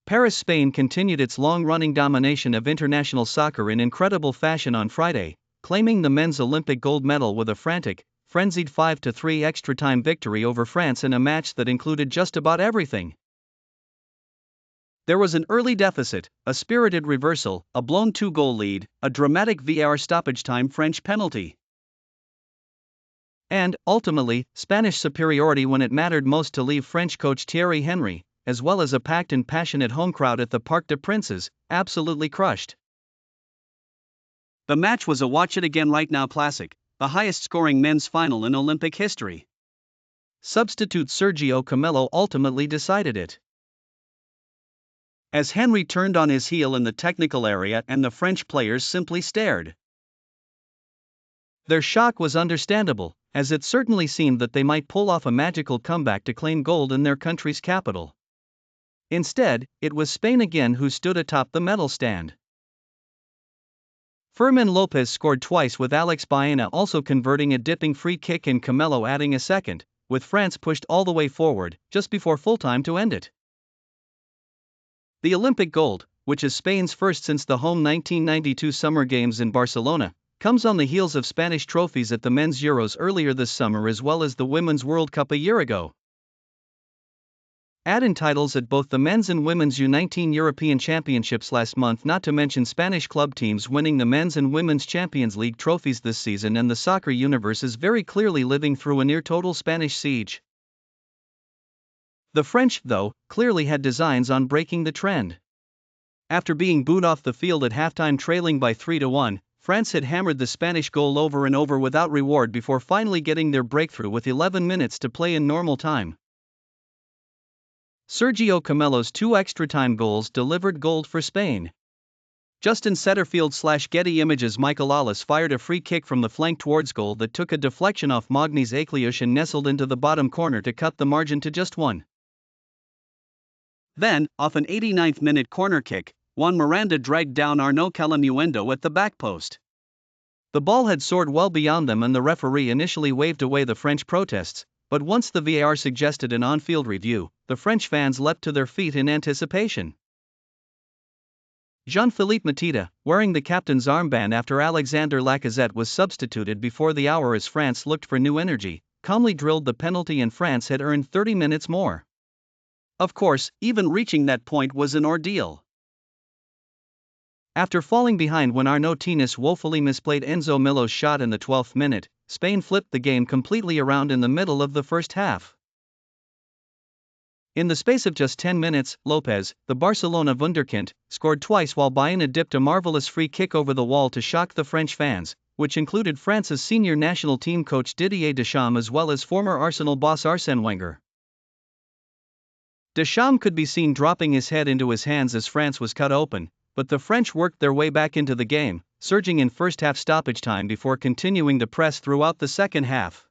Paris, Spain continued its long-running domination of international soccer in incredible fashion on Friday, claiming the men's Olympic gold medal with a frantic, frenzied 5-3 extra-time victory over France in a match that included just about everything. There was an early deficit, a spirited reversal, a blown 2-goal lead, a dramatic VAR stoppage-time French penalty, and, ultimately, Spanish superiority when it mattered most to leave French coach Thierry Henry, as well as a packed and passionate home crowd at the Parc des Princes, absolutely crushed. The match was a watch-it-again-right-now classic, the highest-scoring men's final in Olympic history. Substitute Sergio Camello ultimately decided it. As Henry turned on his heel in the technical area and the French players simply stared. Their shock was understandable, as it certainly seemed that they might pull off a magical comeback to claim gold in their country's capital. Instead, it was Spain again who stood atop the medal stand. Fermin Lopez scored twice, with Alex Baena also converting a dipping free kick and Camello adding a second, with France pushed all the way forward, just before full-time to end it. The Olympic gold, which is Spain's first since the home 1992 Summer Games in Barcelona, comes on the heels of Spanish trophies at the men's Euros earlier this summer as well as the Women's World Cup a year ago. Add in titles at both the men's and women's U19 European Championships last month, not to mention Spanish club teams winning the men's and women's Champions League trophies this season, and the soccer universe is very clearly living through a near-total Spanish siege. The French, though, clearly had designs on breaking the trend. After being booed off the field at halftime trailing by 3-1, France had hammered the Spanish goal over and over without reward before finally getting their breakthrough with 11 minutes to play in normal time. Sergio Camello's 2 extra-time goals delivered gold for Spain. Just in Setterfield/Getty Images, Michael Ollis fired a free kick from the flank towards goal that took a deflection off Mogny's Akliush and nestled into the bottom corner to cut the margin to just 1. Then, off an 89th-minute corner kick, Juan Miranda dragged down Arnaud Calamuendo at the back post. The ball had soared well beyond them and the referee initially waved away the French protests, but once the VAR suggested an on-field review, the French fans leapt to their feet in anticipation. Jean-Philippe Matita, wearing the captain's armband after Alexander Lacazette was substituted before the hour as France looked for new energy, calmly drilled the penalty and France had earned 30 minutes more. Of course, even reaching that point was an ordeal. After falling behind when Arnaud Tenis woefully misplayed Enzo Millo's shot in the 12th minute, Spain flipped the game completely around in the middle of the first half. In the space of just 10 minutes, Lopez, the Barcelona wunderkind, scored twice while Baena dipped a marvelous free kick over the wall to shock the French fans, which included France's senior national team coach Didier Deschamps as well as former Arsenal boss Arsène Wenger. Deschamps could be seen dropping his head into his hands as France was cut open, but the French worked their way back into the game, surging in first-half stoppage time before continuing to press throughout the second half.